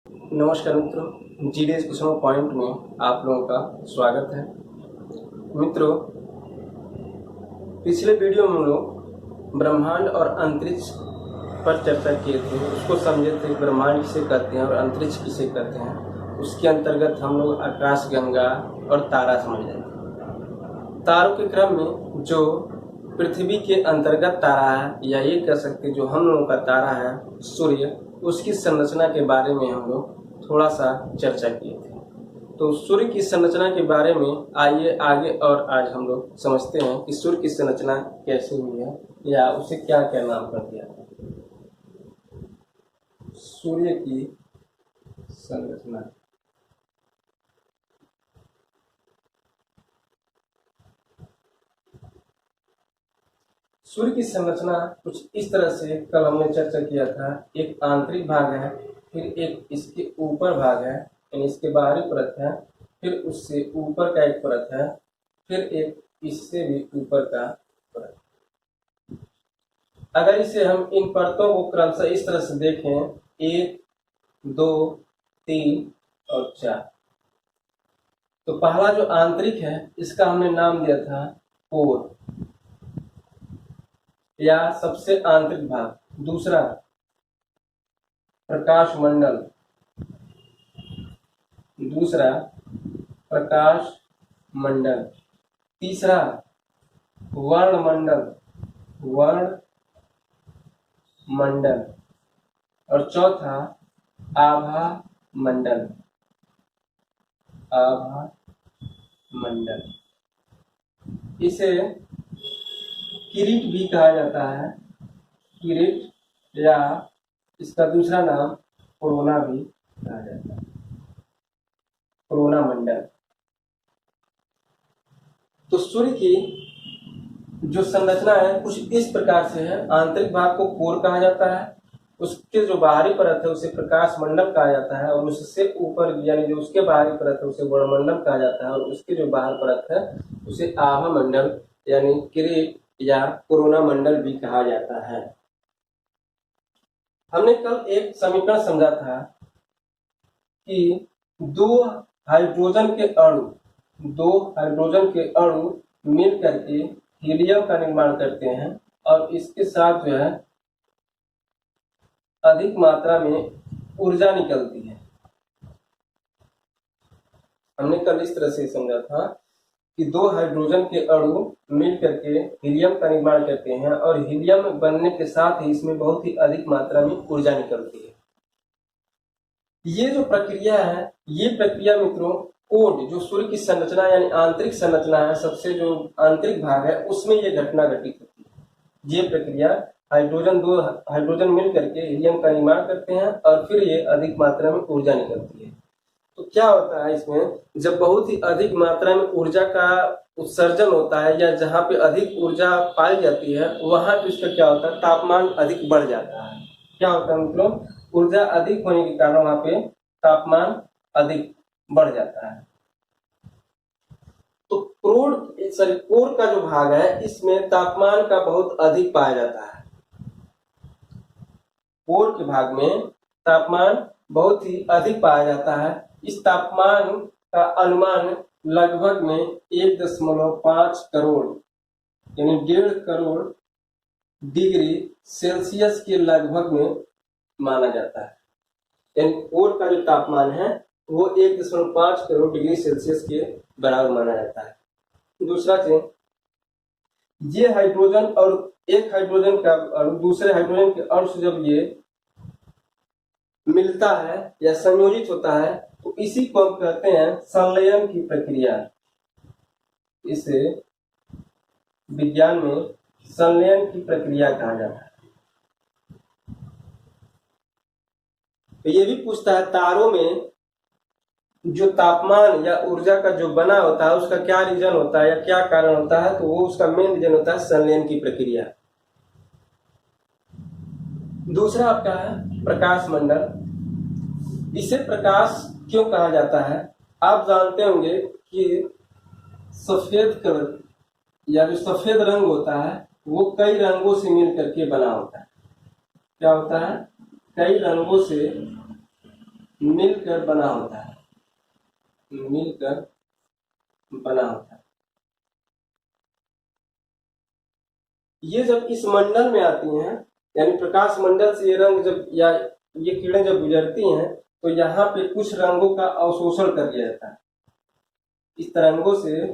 नमस्कार मित्रों, GDS question point में आप लोगों का स्वागत है। मित्रों, पिछले वीडियो में हम लोग ब्रह्मांड और अंतरिक्ष पर चर्चा किए थे, उसको समझे थे ब्रह्मांड किसे कहते हैं और अंतरिक्ष किसे कहते हैं। उसके अंतर्गत हम लोग आकाशगंगा और तारा समझ रहे थे। तारों के क्रम में जो पृथ्वी के अंतर्गत तारा है, या ये कह सकते जो हम लोगों का तारा है सूर्य, उसकी संरचना के बारे में हम लोग थोड़ा सा चर्चा किए थे। तो सूर्य की संरचना के बारे में आइए आगे और आज हम लोग समझते हैं कि सूर्य की संरचना कैसे हुई है या उसे क्या क्या नाम कर दिया। सूर्य की संरचना। सूर्य की संरचना कुछ इस तरह से कल हमने चर्चा किया था। एक आंतरिक भाग है, फिर एक इसके ऊपर भाग है, यानी इसके बाहरी परत है, फिर उससे ऊपर का एक परत है, फिर एक इससे भी ऊपर का परत। अगर इसे हम इन परतों को क्रमशः इस तरह से देखें, 1, 2, 3 और 4, तो पहला जो आंतरिक है इसका हमने नाम दिया था कोर या सबसे आंतरिक भाग। दूसरा प्रकाश मंडल, दूसरा प्रकाश मंडल। तीसरा वर्ण मंडल, वर्ण मंडल। और चौथा आभा मंडल, आभा मंडल। इसे किरीट भी कहा जाता है, किरीट, या इसका दूसरा नाम कोरोना भी कहा जाता है, कोरोना मंडल। तो सूर्य की जो संरचना है कुछ इस प्रकार से है। आंतरिक भाग को कोर कहा जाता है, उसके जो बाहरी परत है उसे प्रकाश मंडल कहा जाता है, और उससे ऊपर यानी जो उसके बाहरी परत है उसे वर्णमंडल कहा जाता है, और उसके जो बाहर परत है उसे आभा मंडल यानी किरीट या कोरोना मंडल भी कहा जाता है। हमने कल एक समीकरण समझा था कि दो हाइड्रोजन के अणु मिल करके हीलियम का निर्माण करते हैं, और इसके साथ जो है अधिक मात्रा में ऊर्जा निकलती है। हमने कल इस तरह से समझा था कि दो हाइड्रोजन के अणु मिल करके हीलियम का निर्माण करते हैं, और हीलियम बनने के साथ ही इसमें बहुत ही अधिक मात्रा में ऊर्जा निकलती है। ये जो प्रक्रिया है, ये प्रक्रिया मित्रों कोड जो सूर्य की संरचना यानी आंतरिक संरचना है, सबसे जो आंतरिक भाग है उसमें ये घटना घटित होती है। ये प्रक्रिया दो हाइड्रोजन मिल करके हीलियम का निर्माण करते हैं, और फिर ये अधिक मात्रा में ऊर्जा निकलती है। तो क्या होता है इसमें, जब बहुत ही अधिक मात्रा में ऊर्जा का उत्सर्जन होता है या जहाँ पे अधिक ऊर्जा पाई जाती है वहां पे उसका क्या होता है, तापमान अधिक बढ़ जाता है। क्या होता है मित्रों, ऊर्जा अधिक होने के कारण वहां पे तापमान अधिक बढ़ जाता है। तो कोर का जो भाग है इसमें तापमान का बहुत अधिक पाया जाता है। कोर के भाग में तापमान बहुत ही अधिक पाया जाता है। इस तापमान का अनुमान लगभग में 1.5 करोड़ यानी 1.5 करोड़ डिग्री सेल्सियस के लगभग में माना जाता है। यानी कोर का जो तापमान है वो 1.5 करोड़ डिग्री सेल्सियस के बराबर माना जाता है। दूसरा चीज, ये हाइड्रोजन और एक हाइड्रोजन का अणु दूसरे हाइड्रोजन के अणु से जब ये मिलता है या संयोजित होता है तो इसी को हम कहते हैं संलयन की प्रक्रिया। इसे विज्ञान में संलयन की प्रक्रिया कहा जाता है। तो ये भी पूछता है तारों में जो तापमान या ऊर्जा का जो बना होता है उसका क्या रीजन होता है या क्या कारण होता है, तो वो उसका मेन रीजन होता है संलयन की प्रक्रिया। दूसरा आपका है प्रकाश मंडल। इसे प्रकाश क्यों कहा जाता है, आप जानते होंगे कि सफेद कलर या जो सफेद रंग होता है वो कई रंगों से मिल करके बना होता है। क्या होता है, कई रंगों से मिलकर बना होता है, मिलकर बना होता है। ये जब इस मंडल में आती हैं, यानी प्रकाश मंडल से ये रंग जब या ये किरणें जब गुजरती हैं तो यहाँ पे कुछ रंगों का अवशोषण कर दिया जाता है। इस तरंगों से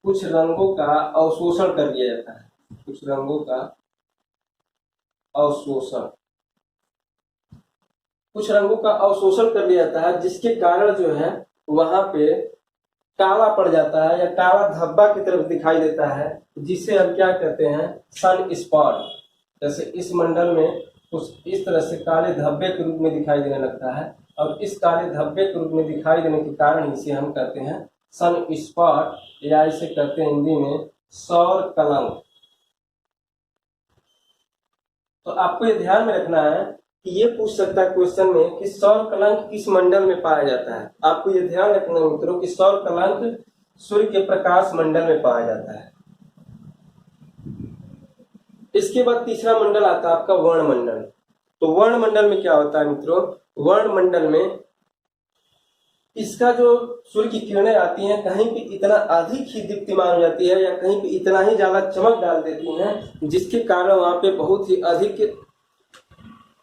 कुछ रंगों का अवशोषण कर दिया जाता है, कुछ रंगों का अवशोषण, कुछ रंगों का अवशोषण कर लिया जाता है, जिसके कारण जो है वहां पे काला पड़ जाता है या काला धब्बा की तरफ दिखाई देता है, जिसे हम क्या कहते हैं, सन स्पॉट। जैसे इस मंडल में कुछ इस तरह से काले धब्बे के रूप में दिखाई देने लगता है, और इस काले धब्बे के रूप में दिखाई देने के कारण इसे हम कहते हैं सन स्पॉट, या इसे कहते हैं हिंदी में सौर कलंक। तो आपको ये ध्यान में रखना है कि ये पूछ सकता है क्वेश्चन में कि सौर कलंक किस मंडल में पाया जाता है। आपको ये ध्यान रखना है मित्रों कि सौर कलंक सूर्य के प्रकाश मंडल में पाया जाता है। इसके बाद तीसरा मंडल आता है आपका वर्ण मंडल। तो वर्ण मंडल में क्या होता है मित्रों, वर्ण मंडल में इसका जो सूर्य की किरणें आती हैं कहीं पे इतना अधिक ही दीप्तिमान हो जाती है, या कहीं पे इतना ही ज्यादा चमक डाल देती हैं, जिसके कारण वहां पे बहुत ही अधिक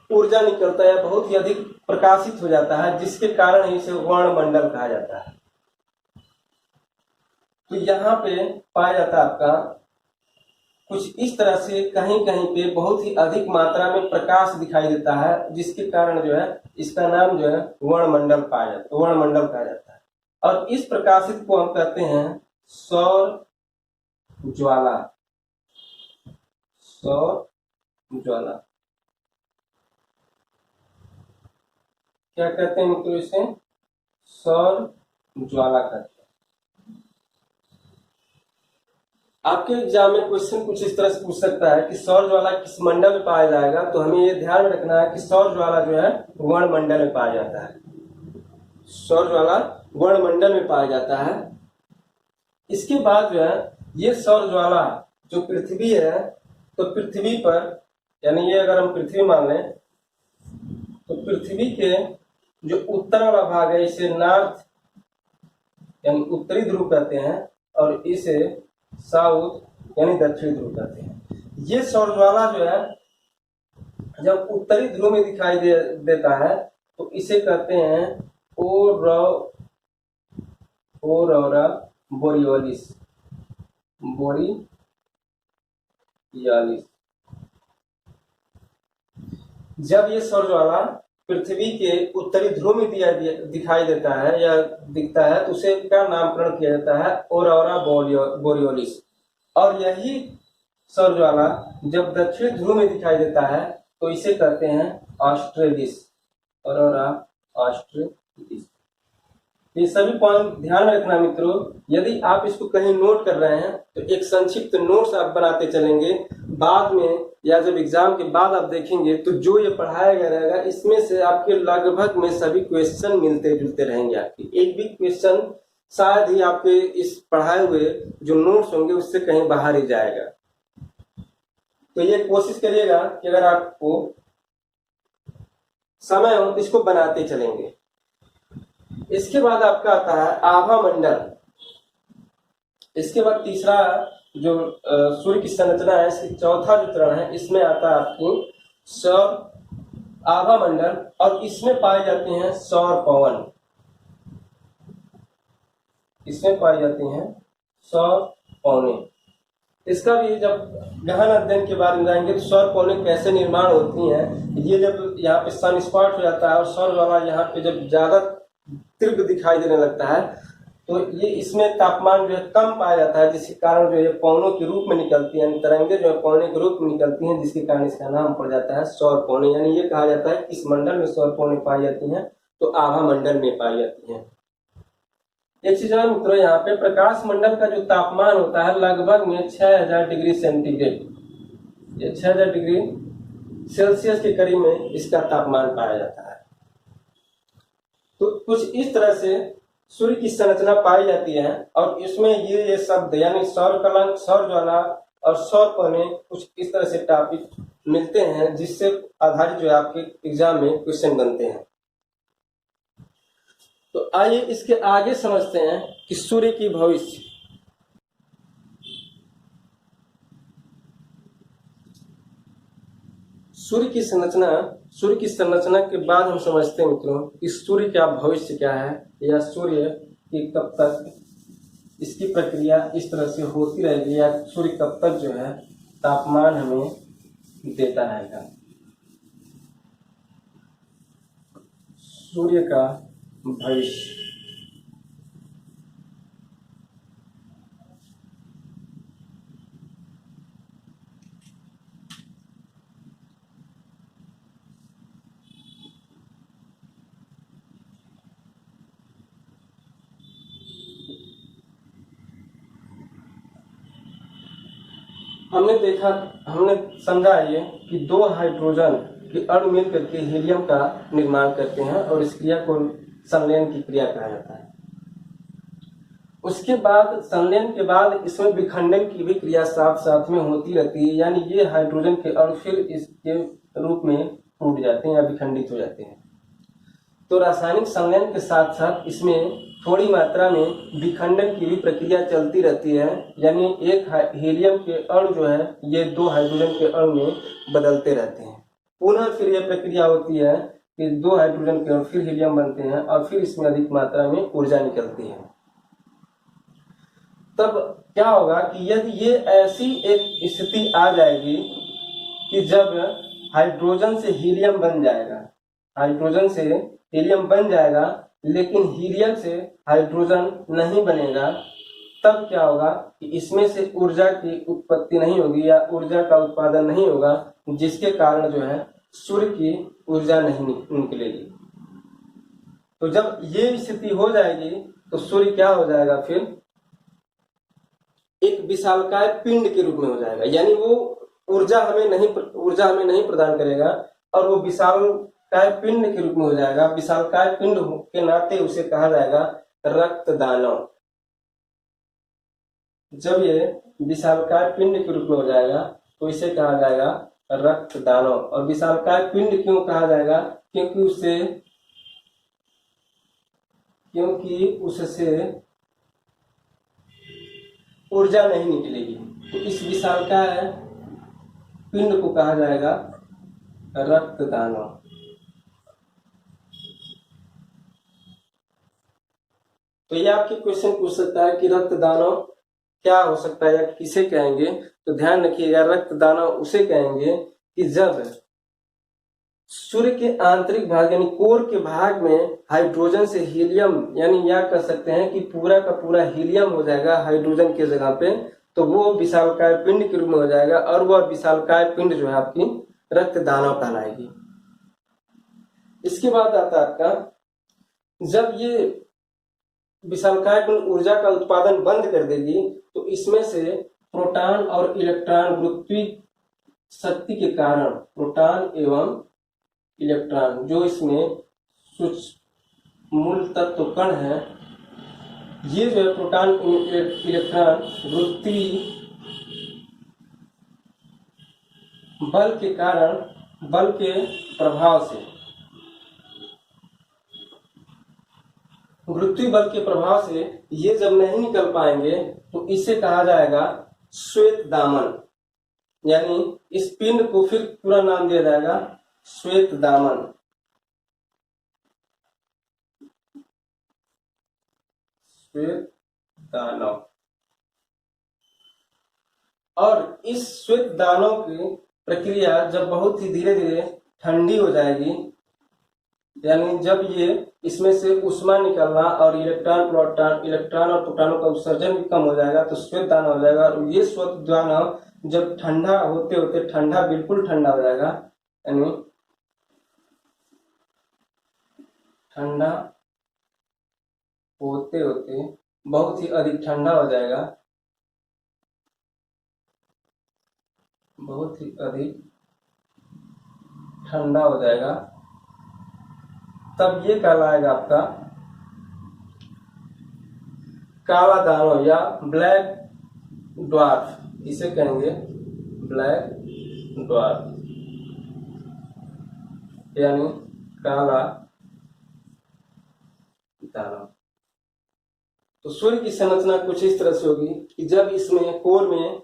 ऊर्जा निकलता है, बहुत ही अधिक प्रकाशित हो जाता है, जिसके कारण इसे वर्ण मंडल कहा जाता है। तो यहाँ पे पाया जाता है आपका कुछ इस तरह से कहीं कहीं पे बहुत ही अधिक मात्रा में प्रकाश दिखाई देता है, जिसके कारण जो है इसका नाम जो है वर्ण मंडल पाया जाता है, वर्ण मंडल कहा जाता है। और इस प्रकाशित को हम कहते हैं सौर ज्वाला, सौर ज्वाला। क्या कहते हैं मित्रों, इसे सौर ज्वाला कहते हैं। आपके एग्जाम में क्वेश्चन कुछ इस तरह से पूछ सकता है कि सौर ज्वाला किस मंडल में पाया जाएगा। तो हमें ये ध्यान रखना है कि सौर ज्वाला जो है वर्ण मंडल में पाया जाता है, सौर ज्वाला वर्ण मंडल में पाया जाता है। इसके बाद जो है ये सौर ज्वाला जो पृथ्वी है, तो पृथ्वी पर, यानी ये अगर हम पृथ्वी मान लें तो पृथ्वी के जो उत्तर वाला भाग है इसे नॉर्थ यानी उत्तरी ध्रुव कहते हैं, और इसे साउथ यानी दक्षिणी ध्रुव कहते हैं। ये सौर ज्वाला जो है जब उत्तरी ध्रुव में दिखाई देता है तो इसे कहते हैं ओरोरा बोरियोलिस, बोरियालिस। जब ये सौर ज्वाला पृथ्वी के उत्तरी ध्रुव में दिखाई देता है या दिखता है तो उसे क्या नामकरण किया जाता है, ओरोरा बोरियोलिस। और यही सौर ज्वाला जब दक्षिण ध्रुव में दिखाई देता है तो इसे कहते हैं ऑस्ट्रेलिस, ओरोरा ऑस्ट्रेलिस। ये सभी पॉइंट ध्यान रखना मित्रों। यदि आप इसको कहीं नोट कर रहे हैं तो एक संक्षिप्त नोट्स आप बनाते चलेंगे, बाद में या जब एग्जाम के बाद आप देखेंगे तो जो ये पढ़ाया गया रहेगा इसमें से आपके लगभग में सभी क्वेश्चन मिलते जुलते रहेंगे। आपके एक भी क्वेश्चन शायद ही आपके इस पढ़ाए हुए जो नोट्स होंगे उससे कहीं बाहर ही जाएगा। तो ये कोशिश करिएगा कि अगर आपको समय हो तो इसको बनाते चलेंगे। इसके बाद आपका आता है आभा मंडल। इसके बाद तीसरा जो सूर्य की संरचना है, इसकी चौथा जो चरण है, इसमें आता है आपकी सौर आभा मंडल, और इसमें पाए जाते हैं सौर पवन। इसमें पाई जाती हैं सौर पवनें। इसका भी जब गहन अध्ययन के बारे में जाएंगे तो सौर पवनें कैसे निर्माण होती हैं, ये जब यहाँ पे सन स्पॉट हो जाता है और सौर ज्वाला यहाँ पे जब ज्यादा तीव्र दिखाई देने लगता है तो ये इसमें तापमान जो है कम पाया जाता है, जिसके कारण जो है पवनों के रूप में निकलती है, तरंगे जो है पवने के रूप में निकलती हैं, जिसके कारण इसका नाम पड़ जाता है सौर पवनें। यानी ये कहा जाता है कि इस मंडल में सौर पवनें पाई जाती हैं तो आभा मंडल में पाई जाती हैं। एक चीज और मित्रों, यहाँ पे प्रकाश मंडल का जो तापमान होता है लगभग में 6000 डिग्री सेंटीग्रेड, ये 6000 डिग्री सेल्सियस के करीब में इसका तापमान पाया जाता है। तो कुछ इस तरह से सूर्य की संरचना पाई जाती है, और इसमें ये शब्द यानी सौर कलंक, सौर ज्वाला और सौर पवनें कुछ इस तरह से टॉपिक मिलते हैं, जिससे आधारित जो है आपके एग्जाम में क्वेश्चन बनते हैं। तो आइए इसके आगे समझते हैं कि सूर्य की भविष्य। सूर्य की संरचना के बाद हम समझते हैं मित्रों कि सूर्य का भविष्य क्या है, या सूर्य की कब तक इसकी प्रक्रिया इस तरह से होती रहेगी, या सूर्य कब तक जो है तापमान हमें देता रहेगा। सूर्य का भविष्य। हमने समझा ये कि दो हाइड्रोजन के अणु मिलकर के हीलियम का निर्माण करते हैं और इस क्रिया को संलयन की क्रिया कहा जाता है। उसके बाद संलयन के बाद इसमें विखंडन की भी क्रिया साथ साथ में होती रहती है, यानी ये हाइड्रोजन के अणु फिर इसके रूप में टूट जाते हैं या विखंडित हो जाते हैं। तो रासायनिक संलयन के साथ साथ इसमें थोड़ी मात्रा में विखंडन की भी प्रक्रिया चलती रहती है, यानी एक हीलियम के अणु जो है ये दो हाइड्रोजन के अणु में बदलते रहते हैं। पुनः फिर यह प्रक्रिया होती है कि दो हाइड्रोजन के अणु फिर हीलियम बनते हैं और फिर इसमें अधिक मात्रा में ऊर्जा निकलती है। तब क्या होगा कि यदि ये ऐसी एक स्थिति आ जाएगी कि जब हाइड्रोजन से हीलियम बन जाएगा, हाइड्रोजन से हीलियम बन जाएगा लेकिन हीलियम से हाइड्रोजन नहीं बनेगा, तब क्या होगा कि इसमें से ऊर्जा की उत्पत्ति नहीं होगी या ऊर्जा का उत्पादन नहीं होगा, जिसके कारण जो है सूर्य की ऊर्जा नहीं निकलेगी। तो जब ये स्थिति हो जाएगी तो सूर्य क्या हो जाएगा, फिर एक विशालकाय पिंड के रूप में हो जाएगा, यानी वो ऊर्जा हमें नहीं प्रदान करेगा और वो विशालकाय पिंड के रूप में हो जाएगा। विशालकाय पिंड के नाते उसे कहा जाएगा रक्त दानव। जब ये विशालकाय पिंड के रूप में हो जाएगा तो इसे कहा जाएगा रक्त दानव। और विशालकाय पिंड क्यों कहा जाएगा, क्योंकि उससे ऊर्जा नहीं निकलेगी, तो इस विशालकाय पिंड को कहा जाएगा रक्त दानव। तो ये आपके क्वेश्चन पूछ सकता है कि रक्त दानव क्या हो सकता है या किसे कहेंगे। तो ध्यान रखिएगा, रक्त दानव उसे कहेंगे कि जब सूर्य के आंतरिक भाग यानी कोर के भाग में हाइड्रोजन से हीलियम, यानी या कह सकते हैं कि पूरा का पूरा हीलियम हो जाएगा हाइड्रोजन के जगह पे, तो वो विशालकाय पिंड के रूप में हो जाएगा और वह विशालकाय पिंड जो है आपकी रक्त दानव कहलाएगी। इसके बाद आता है आपका, जब ये विशालकाय पिंड ऊर्जा का उत्पादन बंद कर देगी तो इसमें से प्रोटॉन और इलेक्ट्रॉन गुरुत्वीय शक्ति के कारण, प्रोटॉन एवं इलेक्ट्रॉन जो इसमें सूक्ष्म मूल तत्व कण है, ये जो है प्रोटॉन इलेक्ट्रॉन गुरुत्वीय बल के कारण, बल के प्रभाव से, गुरुत्वीय बल के प्रभाव से ये जब नहीं निकल पाएंगे तो इसे कहा जाएगा श्वेत दामन। यानी इस पिंड को फिर पूरा नाम दिया जाएगा श्वेत दामन। श्वेत दानव। और इस श्वेत दानव की प्रक्रिया जब बहुत ही धीरे धीरे ठंडी हो जाएगी, यानी जब ये इसमें से ऊष्मा निकलना और इलेक्ट्रॉन और प्रोटॉनों का उत्सर्जन भी कम हो जाएगा तो श्वेत दानव हो जाएगा। और ये श्वेत दानव जब ठंडा होते होते ठंडा, बिल्कुल ठंडा हो जाएगा, यानी ठंडा होते होते बहुत ही अधिक ठंडा हो जाएगा, बहुत ही अधिक ठंडा हो जाएगा, तब ये कहलाएगा आपका काला दानव या ब्लैक ड्वार्फ। इसे कहेंगे ब्लैक ड्वार्फ, यानी काला दानव। तो सूर्य की संरचना कुछ इस तरह से होगी कि जब इसमें कोर में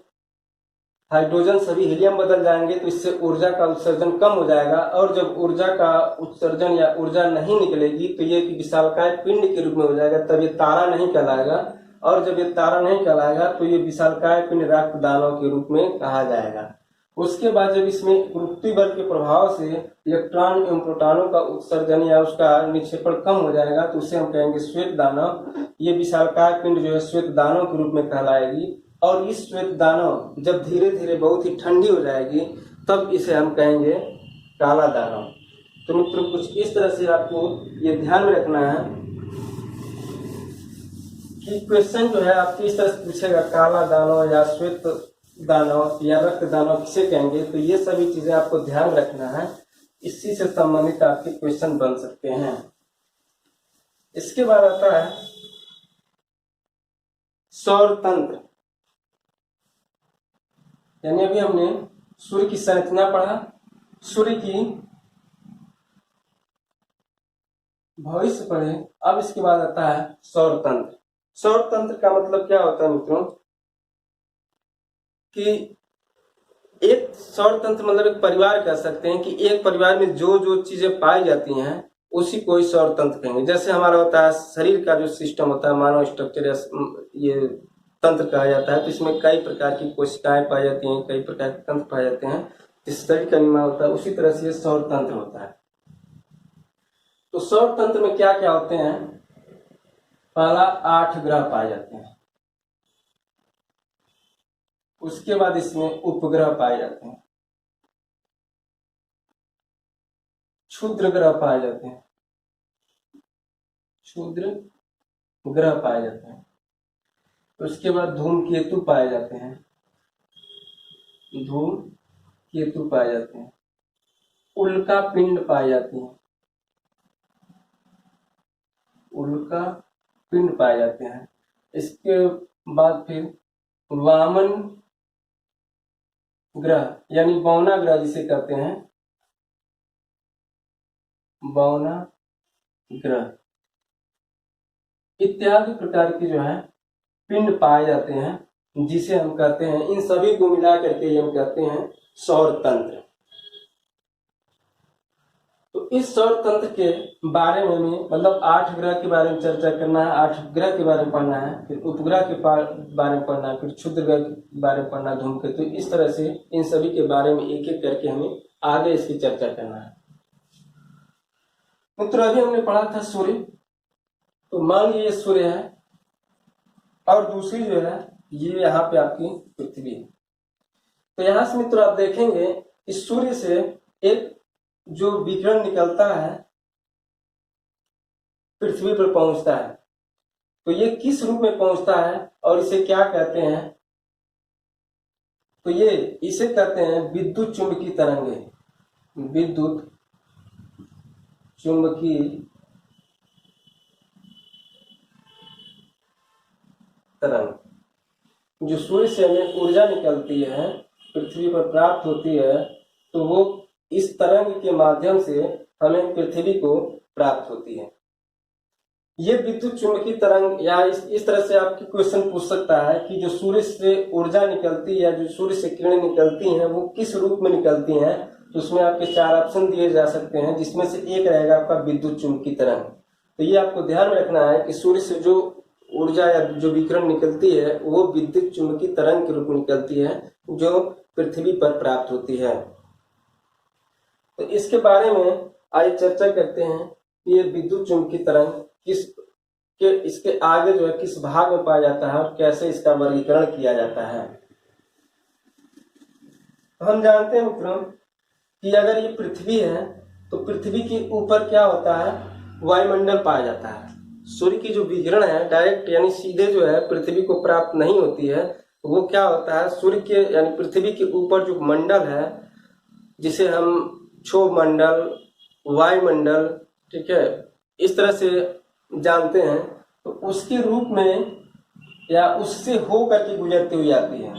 हाइड्रोजन सभी हीलियम बदल जाएंगे तो इससे ऊर्जा का उत्सर्जन कम हो जाएगा, और जब ऊर्जा का उत्सर्जन या ऊर्जा नहीं निकलेगी तो ये विशालकाय पिंड के रूप में हो जाएगा, तब ये तारा नहीं कहलाएगा। और जब ये तारा नहीं कहलाएगा तो ये विशालकाय पिंड रक्त दानव के रूप में कहा जाएगा। उसके बाद जब इसमें गुरुत्वीय बल के प्रभाव से इलेक्ट्रॉन एवं प्रोटॉनों का उत्सर्जन या उसका निक्षेपण कम हो जाएगा तो उसे हम कहेंगे श्वेत दानव। ये विशालकाय पिंड जो है श्वेत दानव के रूप में कहलाएगी। और इस श्वेत दानव जब धीरे धीरे बहुत ही ठंडी हो जाएगी तब इसे हम कहेंगे काला दानव। तो मित्रों कुछ इस तरह से आपको ये ध्यान में रखना है कि क्वेश्चन जो है आपको इस तरह से पूछेगा काला दानव या श्वेत दानव या रक्त दानव किसे कहेंगे, तो ये सभी चीजें आपको ध्यान रखना है। इसी से संबंधित आपके क्वेश्चन बन सकते हैं। इसके बाद आता है सौर तंत्र, यानी अभी हमने सूर्य की संरचना पढ़ा, सूर्य की भविष्य पढ़े। अब इसके बाद आता है सौर तंत्र। सौर तंत्र का मतलब क्या होता है मित्रों कि एक सौर तंत्र मतलब एक परिवार कह सकते हैं कि एक परिवार में जो जो चीजें पाई जाती हैं उसी को ही सौर तंत्र कहेंगे। जैसे हमारा होता है शरीर का जो सिस्टम होता है, मानव स्ट्रक्चर, ये तंत्र कहा जाता है। तो इसमें कई प्रकार की कोशिकाएं पाई जाती हैं, कई प्रकार के तंत्र पाए जाते हैं, जिस शरीर का निर्माण होता है उसी तरह से ये सौर तंत्र होता है। तो सौर तंत्र में क्या क्या होते हैं? पहला 8 ग्रह पाए जाते हैं, उसके बाद इसमें उपग्रह पाए जाते हैं, क्षुद्र ग्रह पाए जाते हैं, क्षुद्र ग्रह पाए जाते हैं। उसके बाद धूमकेतु पाए जाते हैं, धूमकेतु पाए जाते हैं, उल्का पिंड पाए जाती हैं, उल्का पिंड पाए जाते हैं। इसके बाद फिर वामन ग्रह यानी बौना ग्रह जिसे कहते हैं, बौना ग्रह इत्यादि प्रकार की जो है पिंड पाए जाते हैं, जिसे हम कहते हैं, इन सभी को मिला करके हम कहते हैं सौर तंत्र। तो इस सौर तंत्र के बारे में मतलब 8 ग्रह के बारे में चर्चा करना है, 8 ग्रह के बारे में पढ़ना है, फिर उपग्रह के बारे में पढ़ना है, फिर क्षुद्र ग्रह के बारे में पढ़ना, धूमकेतु। इस तरह से इन सभी के बारे में एक एक करके हमें आगे इसकी चर्चा करना है। मित्रों अभी हमने पढ़ा था सूर्य, तो मान लीजिए सूर्य है और दूसरी जो है ये यहाँ पे आपकी पृथ्वी है। तो यहाँ से मित्रों आप देखेंगे इस सूर्य से एक जो विकिरण निकलता है पृथ्वी पर पहुंचता है, तो ये किस रूप में पहुंचता है और इसे क्या कहते हैं? तो ये इसे कहते हैं विद्युत चुंबकीय तरंगे, विद्युत चुंबकीय तरंग। जो सूर्य से हमें ऊर्जा निकलती है, पृथ्वी पर प्राप्त होती है, तो वो इस तरंग के माध्यम से हमें पृथ्वी को प्राप्त होती है। ये विद्युत चुंबकीय तरंग या इस तरह से आपकी क्वेश्चन पूछ सकता है कि जो सूर्य से ऊर्जा निकलती है, जो सूर्य से किरणें निकलती हैं, वो किस रूप में निकलती हैं? तो उसमें आपके 4 ऑप्शन दिए जा सकते हैं, जिसमें से एक रहेगा आपका विद्युत चुंबकीय तरंग। तो ये आपको ध्यान में रखना है कि सूर्य से जो ऊर्जा या जो विकिरण निकलती है वो विद्युत चुंबकीय तरंग के रूप में निकलती है, जो पृथ्वी पर प्राप्त होती है। तो इसके बारे में आइए चर्चा करते हैं कि ये विद्युत चुंबकीय तरंग इसके आगे जो है किस भाग में पाया जाता है और कैसे इसका वर्गीकरण किया जाता है। हम जानते हैं मित्रों कि अगर ये पृथ्वी है तो पृथ्वी के ऊपर क्या होता है? वायुमंडल पाया जाता है। सूर्य की जो विकिरण है डायरेक्ट यानी सीधे जो है पृथ्वी को प्राप्त नहीं होती है, वो क्या होता है? सूर्य के यानी पृथ्वी के ऊपर जो मंडल है, जिसे हम क्षोभ मंडल, वायुमंडल, ठीक है, इस तरह से जानते हैं, तो उसके रूप में या उससे हो करके गुजरती हुई आती है।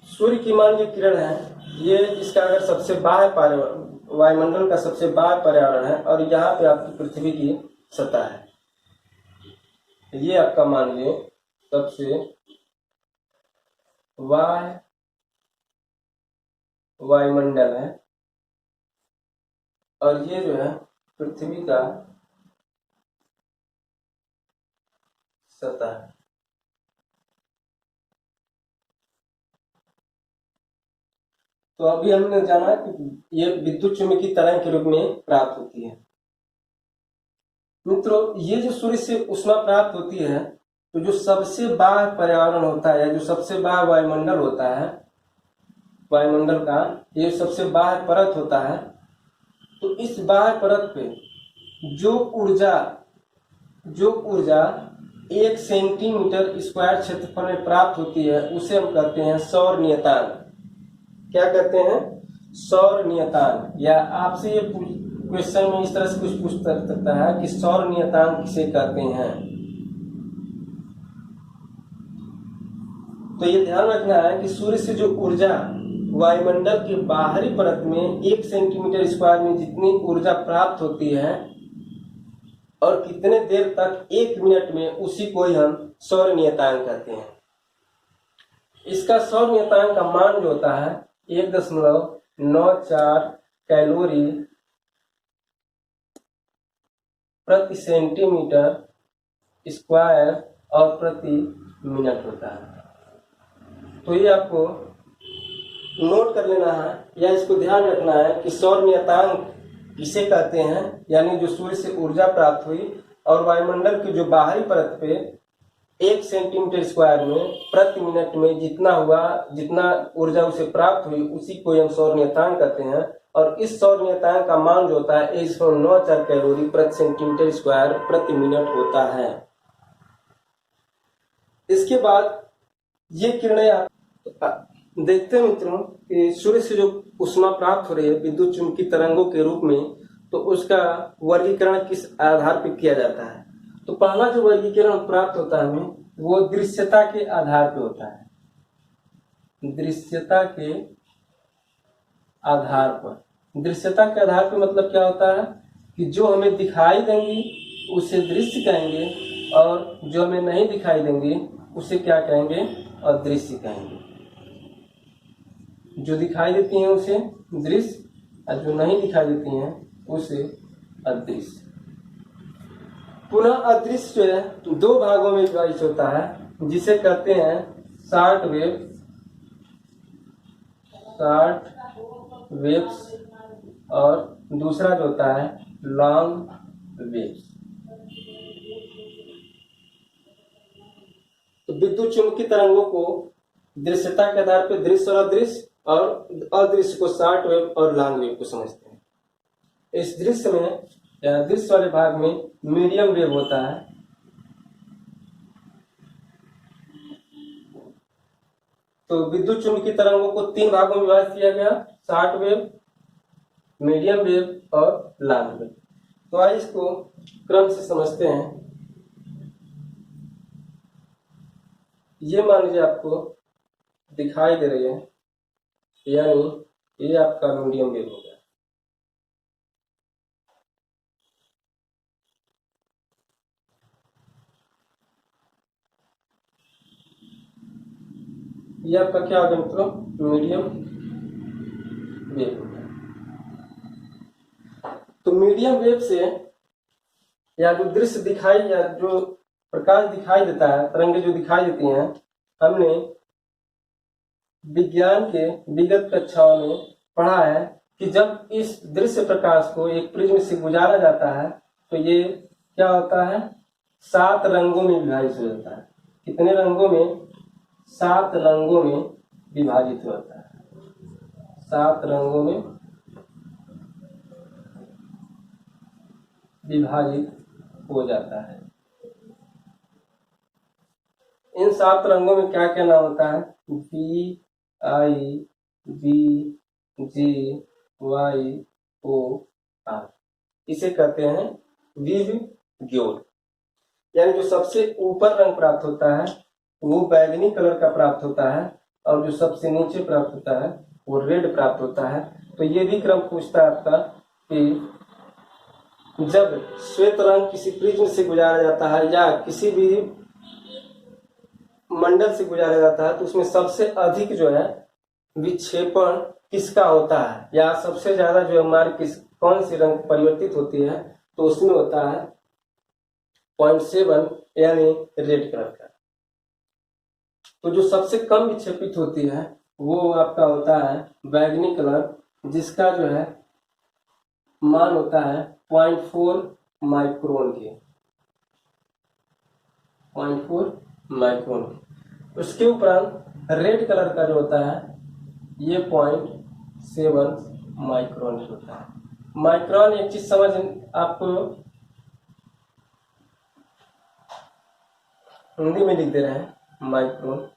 सूर्य की मान जो किरण है, ये इसका अगर सबसे बाह्य वायुमंडल का सबसे बाहर पर्यावरण है और यहाँ पे आपकी पृथ्वी की सतह है। ये आपका मान लीजिए सबसे वायुमंडल है और ये जो है पृथ्वी का सतह है। तो अभी हमने जाना कि ये विद्युत चुम्बकीय तरंग के रूप में प्राप्त होती है। मित्रों, ये जो सूर्य से ऊष्मा प्राप्त होती है, तो जो सबसे बाहर पर्यावरण होता है, जो सबसे बाहर वायुमंडल होता है, वायुमंडल का ये सबसे बाहर परत होता है, तो इस बाहर परत पे जो ऊर्जा 1 सेंटीमीटर स्क्वायर क्षेत्रफल में प्राप्त होती है उसे हम कहते हैं सौर नियतांक। क्या कहते हैं? सौर नियतांक। या आपसे ये क्वेश्चन में इस तरह से कुछ पूछ सकता है कि सौर नियतांक किसे कहते हैं। तो ये ध्यान रखना है कि सूर्य से जो ऊर्जा वायुमंडल के बाहरी परत में 1 सेंटीमीटर स्क्वायर में जितनी ऊर्जा प्राप्त होती है और कितने देर तक 1 मिनट में, उसी को ही हम सौर नियतांक कहते हैं। इसका सौर नियतांक का मान जो होता है 1.94 कैलोरी प्रति सेंटीमीटर स्क्वायर और प्रति मिनट होता है। तो ये आपको नोट कर लेना है या इसको ध्यान रखना है कि सौर नियतांक किसे कहते हैं, यानी जो सूर्य से ऊर्जा प्राप्त हुई और वायुमंडल की जो बाहरी परत पे 1 सेंटीमीटर स्क्वायर में प्रति मिनट में जितना ऊर्जा उसे प्राप्त हुई, उसी को हम सौर नियतांक कहते हैं। और इस सौर नियतांक का मान जो होता है 1.94 कैलोरी प्रति सेंटीमीटर स्क्वायर प्रति मिनट होता है। इसके बाद ये किरणें आप देखते हैं मित्रों कि सूर्य से जो ऊष्मा प्राप्त हो रही है विद्युत चुम्बकीय तरंगों के रूप में, तो उसका वर्गीकरण किस आधार पर किया जाता है। तो पहला जो वर्गीकरण प्राप्त होता है हमें, वो दृश्यता के आधार पर होता है। दृश्यता के आधार पर। दृश्यता के आधार पर मतलब क्या होता है कि जो हमें दिखाई देंगी उसे दृश्य कहेंगे और जो हमें नहीं दिखाई देंगी उसे क्या कहेंगे? अदृश्य कहेंगे। जो दिखाई देती हैं उसे दृश्य और जो नहीं दिखाई देती हैं उसे अदृश्य। पुनः अदृश्य जो है 2 भागों में विभाजित होता है, जिसे कहते हैं शॉर्ट वेव्स और दूसरा जो होता है लॉन्ग वेव्स। तो विद्युत चुम्बकीय तरंगों को दृश्यता के आधार पर दृश्य और अदृश्य और अदृश्य को शॉर्ट वेव और लॉन्ग वेव को समझते हैं। इस दृश्य में या दृश्य वाले भाग में मीडियम वेव होता है। तो विद्युत चुम्बकीय तरंगों को 3 भागों में विभाजित किया गया, शॉर्ट वेव, मीडियम वेव और लॉन्ग वेव। तो आइए इसको क्रम से समझते हैं। ये मान लीजिए आपको दिखाई दे रही है, यानी ये आपका मीडियम वेव हो गया। ये आपका क्या होगा मित्रों? मीडियम वेव होगा। तो मीडियम वेव से या जो दृश्य दिखाई या जो प्रकाश दिखाई देता है, तरंगे जो दिखाई देती हैं, हमने विज्ञान के विगत कक्षाओं में पढ़ा है कि जब इस दृश्य प्रकाश को एक प्रिज्म से गुजारा जाता है तो ये क्या होता है? 7 रंगों में विभाजित हो जाता है। कितने रंगों में? 7 रंगों में विभाजित होता है। 7 रंगों में विभाजित हो जाता है। इन 7 रंगों में क्या क्या नाम होता है? B, I, B, G, Y, O, R। इसे कहते हैं विबग्योर। यानी जो सबसे ऊपर रंग प्राप्त होता है वो बैगनी कलर का प्राप्त होता है और जो सबसे नीचे प्राप्त होता है वो रेड प्राप्त होता है। तो ये भी क्रम पूछता है आपका कि जब श्वेत रंग किसी प्रिज्म से गुजारा जाता है या किसी भी मंडल से गुजारा जाता है तो उसमें सबसे अधिक जो है विक्षेपण किसका होता है, या सबसे ज्यादा जो हमारी कौन सी रंग परिवर्तित होती है, तो उसमें होता है 0.7 यानी रेड कलर का। तो जो सबसे कम विक्षेपित होती है वो आपका होता है बैगनी कलर, जिसका जो है मान होता है 0.4 माइक्रोन के, 0.4 माइक्रोन के। उसके उपरांत रेड कलर का जो होता है ये 0.7 माइक्रोन होता है। माइक्रोन एक चीज समझ आपको हिंदी में लिख दे रहे हैं माइक्रोन।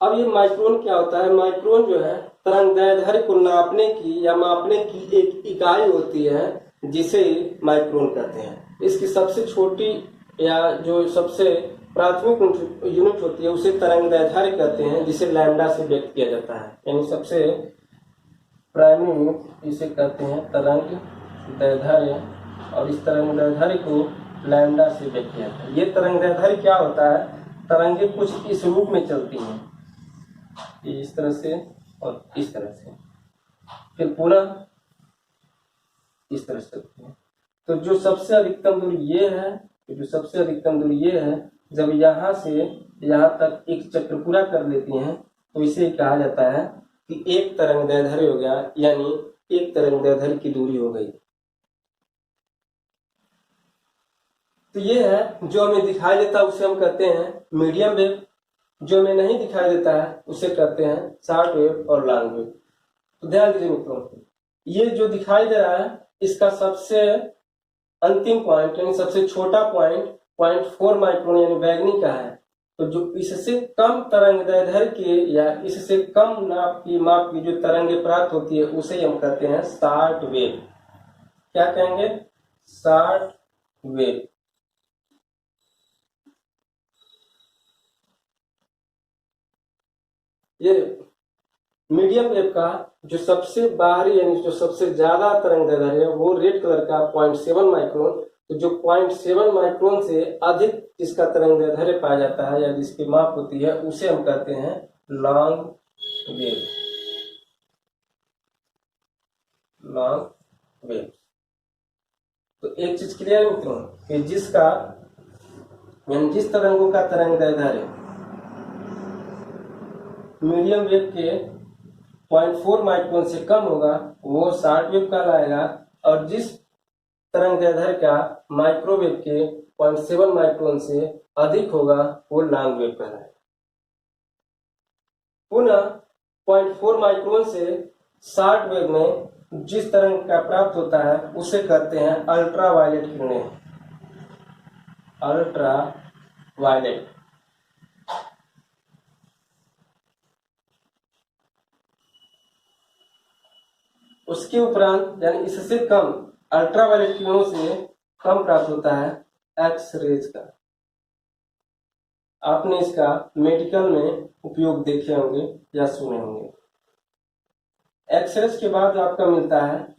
अब ये माइक्रोन क्या होता है? माइक्रोन जो है तरंगदैर्ध्य को नापने की या मापने की एक इकाई होती है जिसे माइक्रोन कहते हैं। इसकी सबसे छोटी या जो सबसे प्राथमिक यूनिट होती है उसे तरंगदैर्ध्य कहते हैं, जिसे लैम्डा से व्यक्त किया जाता है। यानी सबसे प्राइमरी यूनिट इसे कहते हैं तरंगदैर्ध्य, और इस तरंगदैर्ध्य को लैम्डा से व्यक्त किया जाता है। ये तरंगदैर्ध्य क्या होता है? तरंगे कुछ इस रूप में चलती हैं, इस तरह से और इस तरह से, फिर पुनः इस तरह से चलती है। तो जो सबसे अधिकतम दूरी ये है, जो सबसे अधिकतम दूरी ये है, जब यहाँ से यहाँ तक एक चक्र पूरा कर लेती हैं तो इसे कहा जाता है कि एक तरंगदैर्ध्य हो गया, यानी एक तरंगदैर्ध्य की दूरी हो गई। तो ये है जो हमें दिखाई देता है उसे हम कहते हैं मीडियम वेव, जो हमें नहीं दिखाई देता है उसे कहते हैं शॉर्ट वेव और लॉन्ग वेव। तो ध्यान दीजिए मित्रों, ये जो दिखाई दे रहा है इसका सबसे अंतिम पॉइंट यानी सबसे छोटा पॉइंट 0.4 माइक्रोन यानी बैगनी का है। तो जो इससे कम तरंगदैर्ध्य के या इससे कम माप की जो तरंगे प्राप्त होती है उसे हम कहते हैं शॉर्ट वेव। क्या कहेंगे? Short wave. ये मीडियम वेव का जो सबसे बाहरी यानी जो सबसे ज्यादा तरंगदैर्ध्य है वो रेड कलर का 0.7 माइक्रोन। तो जो 0.7 माइक्रोन से अधिक जिसका तरंगदैर्ध्य पाया जाता है या जिसकी माप होती है उसे हम कहते हैं लॉन्ग वेव। Long wave. तो एक चीज क्लियर है मित्रों कि जिसका यानी जिस तरंगों का तरंगदैर्ध्य मीडियम वेव के 0.4 माइक्रोन से कम होगा वो शॉर्ट वेव कहलाएगा, और जिस तरंगदैर्ध्य का माइक्रोवेव के 0.7 माइक्रोन से अधिक होगा वो लॉन्ग वेव कहलाएगा। पुनः 0.4 माइक्रोन से शॉर्ट वेव में जिस तरंग का प्राप्त होता है उसे कहते हैं अल्ट्रा वायलेट किरणें। Ultra violet. उसके उपरांत यानी इससे कम अल्ट्रावायलेट किरणों से कम प्राप्त होता है एक्स रेज का। आपने इसका मेडिकल में उपयोग देखे होंगे या सुने होंगे। एक्स रेज के बाद आपका मिलता है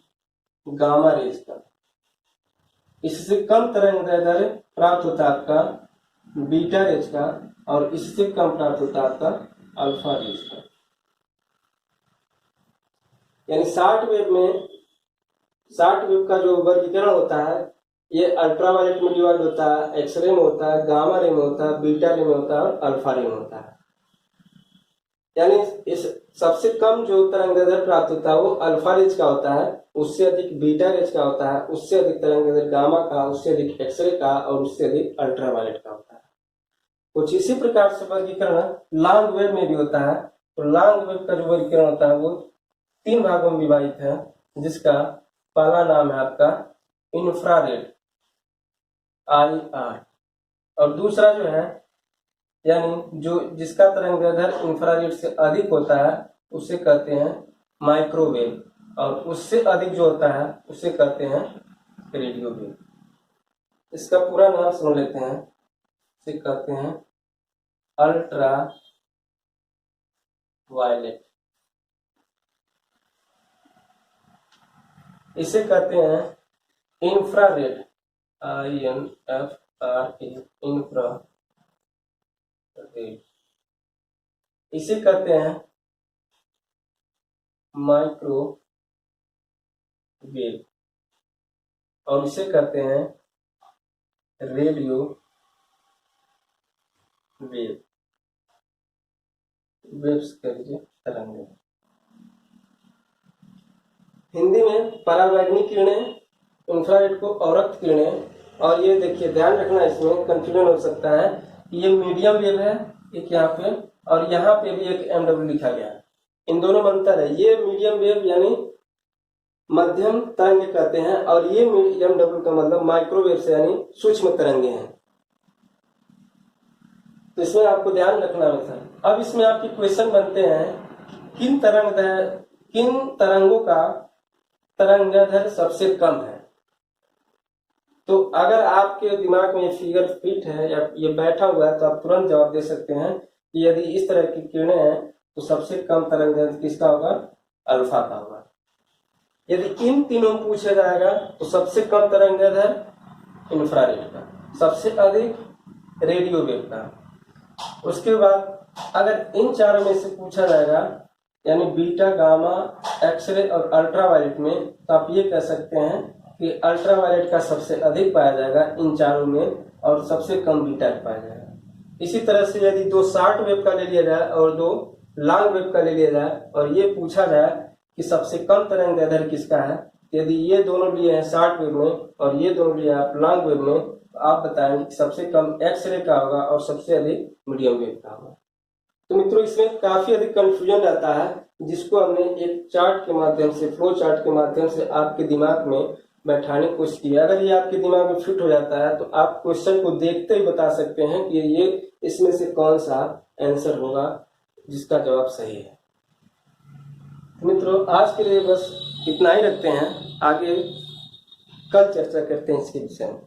गामा रेज का। इससे कम तरंगदैर्ध्य प्राप्त होता है आपका बीटा रेज का, और इससे कम प्राप्त होता है आपका अल्फा रेज का। यानी शॉर्ट वेव का जो वर्गीकरण होता है ये अल्ट्रावायलेट में डिवाइड होता है, एक्सरे में होता है, गामा रे में होता है, बीटा रे में होता है और अल्फा रे में होता है। यानी इस सबसे कम जो तरंगदैर्ध्य प्राप्त होता है वो अल्फा रेज का होता है, उससे अधिक बीटा रेज का होता है, उससे अधिक तरंगदैर्ध्य गामा का, उससे अधिक एक्सरे का और उससे अधिक अल्ट्रावायलेट का होता है। कुछ इसी प्रकार से वर्गीकरण लॉन्ग वेव में भी होता है। तो लॉन्ग वेव का जो वर्गीकरण होता है वो 3 भागों में विभाजित है, जिसका पहला नाम है आपका इंफ्रारेड IR, और दूसरा जो है यानी जो जिसका तरंगदैर्ध्य इंफ्रारेड से अधिक होता है उसे कहते हैं माइक्रोवेव, और उससे अधिक जो होता है उसे कहते हैं रेडियो वेव। इसका पूरा नाम सुन लेते हैं। इसे कहते हैं अल्ट्रा वायलेट, इसे कहते हैं इंफ्रारेड, INFRA, इंफ्रारेड, इसे कहते हैं माइक्रोवेव, और इसे कहते हैं रेडियो वेव, वेव्स कह लीजिए, तरंगें। हिंदी में परावैंगनी किरणें, इंफ्रारेड को अवरक्त किरणें, और ये देखिए ध्यान रखना, इसमें कंफ्यूजन हो सकता है कि ये मीडियम वेव है एक यहाँ पे, और यहाँ पे भी एक MW लिखा गया है, इन दोनों में अंतर है। ये मीडियम वेव यानी मध्यम तरंग कहते हैं, और ये MW का मतलब माइक्रोवेव से यानी सूक्ष्म तरंगे हैं। तो इसमें आपको ध्यान रखना होता है। अब इसमें आपके क्वेश्चन बनते हैं किन तरंगों का तरंगदैर्ध्य सबसे कम है। तो अगर आपके दिमाग में ये फिगर फिट है या ये बैठा हुआ है तो आप तुरंत जवाब दे सकते हैं कि यदि इस तरह की किरणें हैं तो सबसे कम तरंगदैर्ध्य किसका होगा, अल्फा का होगा। यदि इन तीनों में पूछा जाएगा तो सबसे कम तरंगदैर्ध्य इंफ्रारेड का, सबसे अधिक रेडियो वेव का। उसके बाद अगर इन चारों में से पूछा जाएगा यानी बीटा, गामा, एक्सरे और अल्ट्रावायलेट में, तो आप ये कह सकते हैं कि अल्ट्रावायलेट का सबसे अधिक पाया जाएगा इन चारों में, और सबसे कम बीटा पाया जाएगा। इसी तरह से यदि दो शॉर्ट वेव का ले लिया जाए और दो लॉन्ग वेव का ले लिया जाए और ये पूछा जाए कि सबसे कम तरंगदैर्ध्य किसका है, यदि ये दोनों लिए हैं शॉर्ट वेव में और ये दोनों लिए आप लॉन्ग वेव में, तो आप बताएंगे कि सबसे कम एक्सरे का होगा और सबसे अधिक मीडियम वेव का होगा। तो मित्रों इसमें काफी अधिक कंफ्यूजन रहता है, जिसको हमने एक चार्ट के माध्यम से, फ्लो चार्ट के माध्यम से आपके दिमाग में बैठाने की कोशिश की। अगर ये आपके दिमाग में फिट हो जाता है तो आप क्वेश्चन को देखते ही बता सकते हैं कि ये इसमें से कौन सा आंसर होगा जिसका जवाब सही है। मित्रों आज के लिए बस इतना ही रखते हैं, आगे कल चर्चा करते हैं इसके विषय में।